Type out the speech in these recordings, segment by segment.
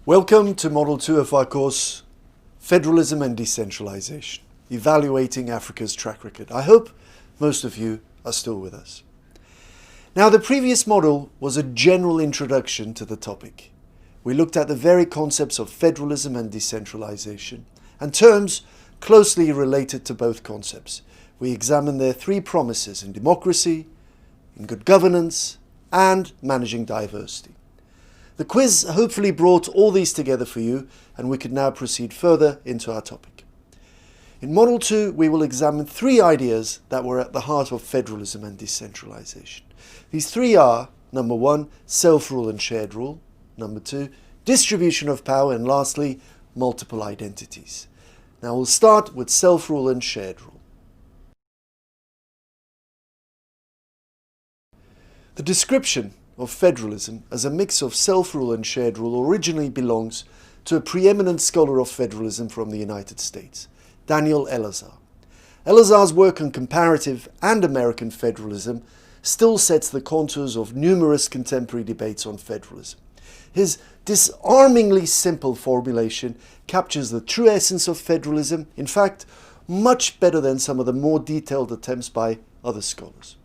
Welcome to Model 2 of our course, Federalism and Decentralization, evaluating Africa's track record. I hope most of you are still with us. Now, the previous model was a general introduction to the topic. We looked at the very concepts of federalism and decentralization and terms closely related to both concepts. We examined their three promises in democracy, in good governance, and managing diversity. The quiz hopefully brought all these together for you, and we could now proceed further into our topic. In Model 2, we will examine three ideas that were at the heart of federalism and decentralization. These three are, number one, self-rule and shared rule, number two, distribution of power, and lastly, multiple identities. Now we'll start with self-rule and shared rule. The description of federalism as a mix of self-rule and shared rule originally belongs to a preeminent scholar of federalism from the United States, Daniel Elazar. Elazar's work on comparative and American federalism still sets the contours of numerous contemporary debates on federalism. His disarmingly simple formulation captures the true essence of federalism, in fact, much better than some of the more detailed attempts by other scholars.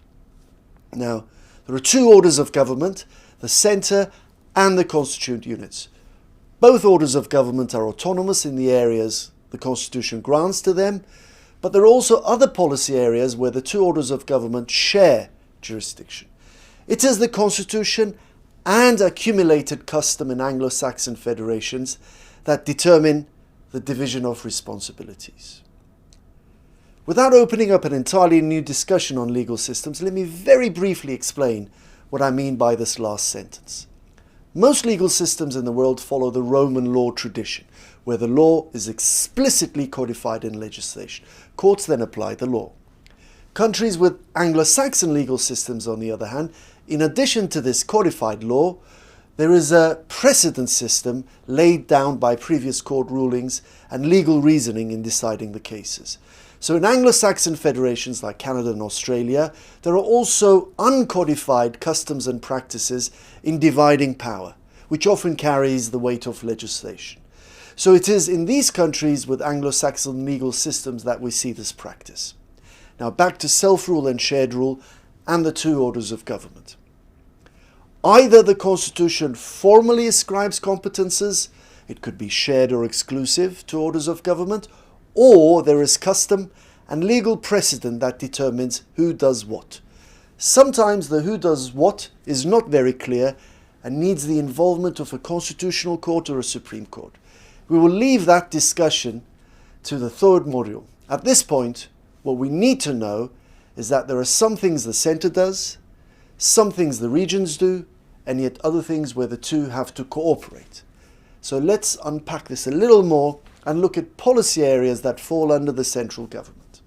Now, there are two orders of government, the centre and the constituent units. Both orders of government are autonomous in the areas the Constitution grants to them, but there are also other policy areas where the two orders of government share jurisdiction. It is the Constitution and accumulated custom in Anglo-Saxon federations that determine the division of responsibilities. Without opening up an entirely new discussion on legal systems, let me very briefly explain what I mean by this last sentence. Most legal systems in the world follow the Roman law tradition, where the law is explicitly codified in legislation. Courts then apply the law. Countries with Anglo-Saxon legal systems, on the other hand, in addition to this codified law, there is a precedent system laid down by previous court rulings and legal reasoning in deciding the cases. So in Anglo-Saxon federations like Canada and Australia, there are also uncodified customs and practices in dividing power, which often carries the weight of legislation. So it is in these countries with Anglo-Saxon legal systems that we see this practice. Now back to self-rule and shared rule and the two orders of government. Either the Constitution formally ascribes competences, it could be shared or exclusive to orders of government, or there is custom and legal precedent that determines who does what. Sometimes the who does what is not very clear and needs the involvement of a constitutional court or a Supreme Court. We will leave that discussion to the third module. At this point, what we need to know is that there are some things the centre does, some things the regions do, and yet other things where the two have to cooperate. So let's unpack this a little more and look at policy areas that fall under the central government.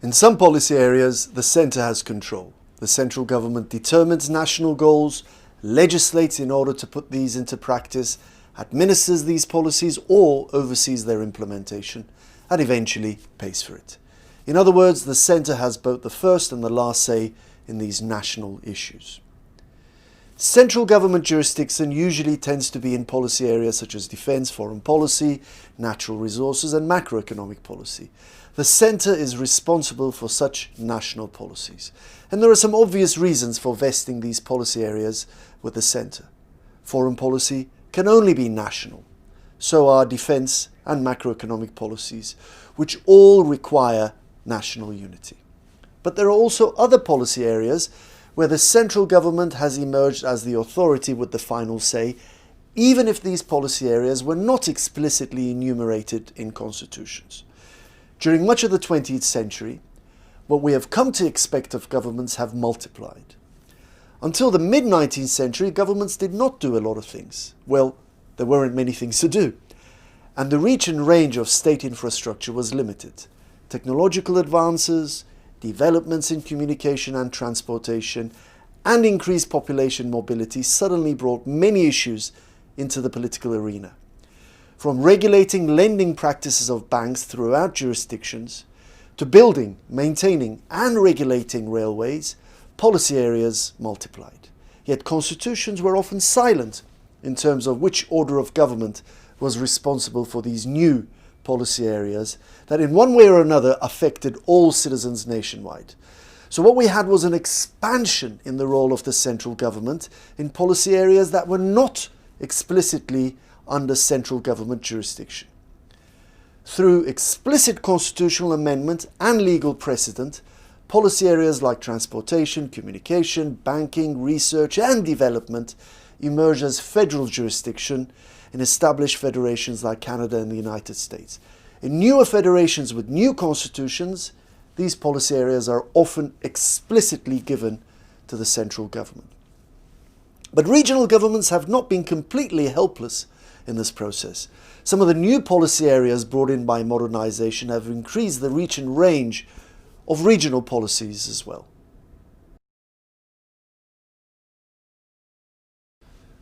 In some policy areas, the centre has control. The central government determines national goals, legislates in order to put these into practice, administers these policies or oversees their implementation, and eventually pays for it. In other words, the centre has both the first and the last say in these national issues. Central government jurisdiction usually tends to be in policy areas such as defence, foreign policy, natural resources and macroeconomic policy. The centre is responsible for such national policies. And there are some obvious reasons for vesting these policy areas with the centre. Foreign policy can only be national. So are defence and macroeconomic policies, which all require national unity. But there are also other policy areas where the central government has emerged as the authority with the final say, even if these policy areas were not explicitly enumerated in constitutions. During much of the 20th century, what we have come to expect of governments have multiplied. Until the mid-19th century, governments did not do a lot of things. Well, there weren't many things to do. And the reach and range of state infrastructure was limited. Technological advances, developments in communication and transportation, and increased population mobility suddenly brought many issues into the political arena. From regulating lending practices of banks throughout jurisdictions, to building, maintaining and regulating railways, policy areas multiplied. Yet constitutions were often silent in terms of which order of government was responsible for these new policy areas that in one way or another affected all citizens nationwide. So what we had was an expansion in the role of the central government in policy areas that were not explicitly under central government jurisdiction. Through explicit constitutional amendment and legal precedent, policy areas like transportation, communication, banking, research and development emerge as federal jurisdiction in established federations like Canada and the United States. In newer federations with new constitutions, these policy areas are often explicitly given to the central government. But regional governments have not been completely helpless in this process. Some of the new policy areas brought in by modernization have increased the reach and range of regional policies as well.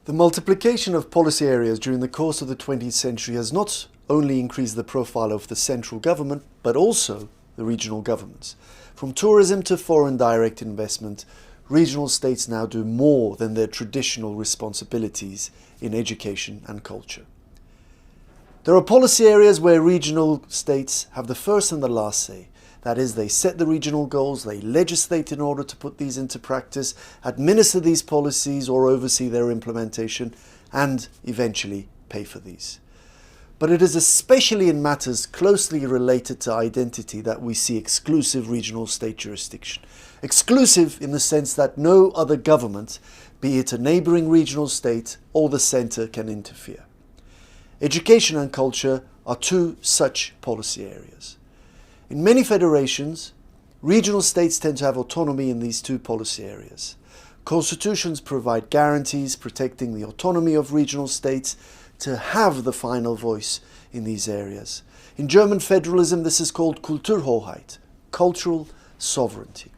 The multiplication of policy areas during the course of the 20th century has not only increased the profile of the central government, but also the regional governments. From tourism to foreign direct investment, regional states now do more than their traditional responsibilities in education and culture. There are policy areas where regional states have the first and the last say. That is, they set the regional goals, they legislate in order to put these into practice, administer these policies or oversee their implementation, and eventually pay for these. But it is especially in matters closely related to identity that we see exclusive regional state jurisdiction. Exclusive in the sense that no other government, be it a neighbouring regional state or the centre, can interfere. Education and culture are two such policy areas. In many federations, regional states tend to have autonomy in these two policy areas. Constitutions provide guarantees protecting the autonomy of regional states to have the final voice in these areas. In German federalism, this is called Kulturhoheit, cultural sovereignty.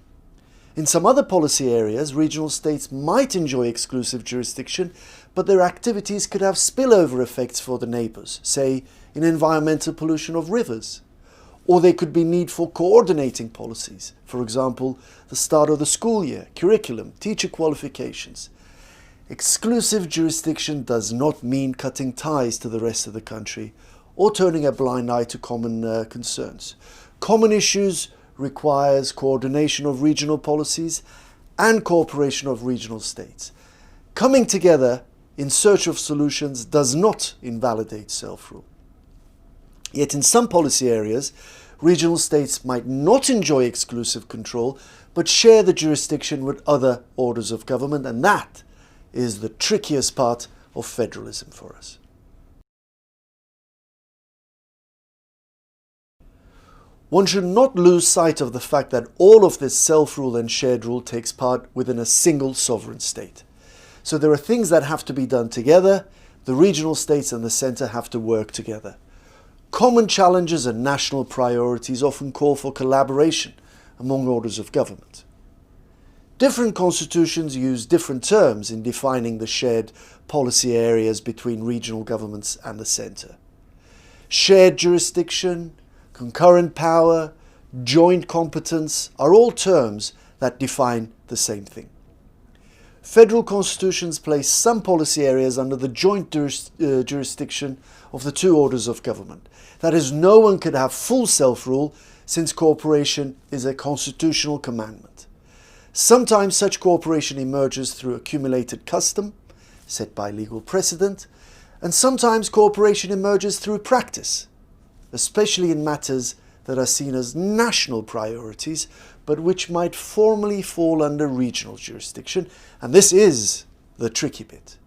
In some other policy areas, regional states might enjoy exclusive jurisdiction, but their activities could have spillover effects for the neighbours, say in environmental pollution of rivers. Or there could be need for coordinating policies, for example, the start of the school year, curriculum, teacher qualifications. Exclusive jurisdiction does not mean cutting ties to the rest of the country or turning a blind eye to common concerns. Common issues requires coordination of regional policies and cooperation of regional states. Coming together in search of solutions does not invalidate self-rule. Yet in some policy areas, regional states might not enjoy exclusive control, but share the jurisdiction with other orders of government, and that is the trickiest part of federalism for us. One should not lose sight of the fact that all of this self-rule and shared rule takes part within a single sovereign state. So there are things that have to be done together. The regional states and the centre have to work together. Common challenges and national priorities often call for collaboration among orders of government. Different constitutions use different terms in defining the shared policy areas between regional governments and the centre. Shared jurisdiction, concurrent power, joint competence are all terms that define the same thing. Federal constitutions place some policy areas under the joint jurisdiction of the two orders of government. That is, no one could have full self-rule since cooperation is a constitutional commandment. Sometimes such cooperation emerges through accumulated custom, set by legal precedent, and sometimes cooperation emerges through practice, especially in matters that are seen as national priorities, but which might formally fall under regional jurisdiction, and this is the tricky bit.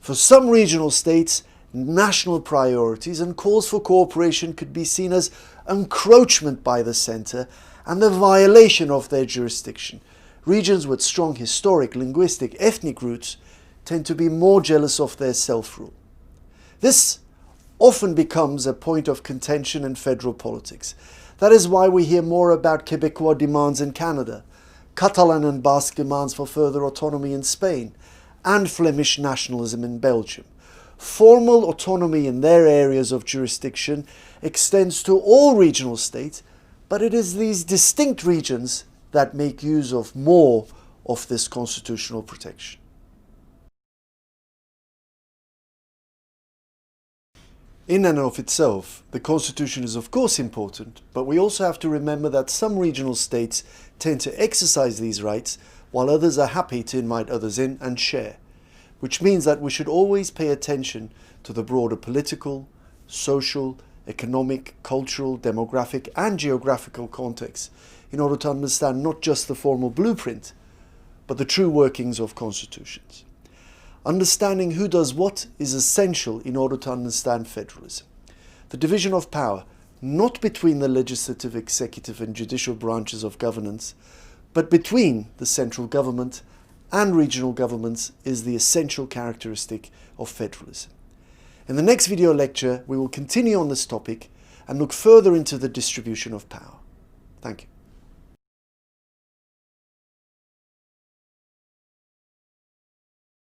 For some regional states, national priorities and calls for cooperation could be seen as encroachment by the centre and the violation of their jurisdiction. Regions with strong historic, linguistic, ethnic roots tend to be more jealous of their self-rule. This often becomes a point of contention in federal politics. That is why we hear more about Quebecois demands in Canada, Catalan and Basque demands for further autonomy in Spain, and Flemish nationalism in Belgium. Formal autonomy in their areas of jurisdiction extends to all regional states, but it is these distinct regions that make use of more of this constitutional protection. In and of itself, the Constitution is of course important, but we also have to remember that some regional states tend to exercise these rights while others are happy to invite others in and share, which means that we should always pay attention to the broader political, social, economic, cultural, demographic and geographical context in order to understand not just the formal blueprint, but the true workings of constitutions. Understanding who does what is essential in order to understand federalism. The division of power, not between the legislative, executive and judicial branches of governance, but between the central government and regional governments, is the essential characteristic of federalism. In the next video lecture, we will continue on this topic and look further into the distribution of power. Thank you.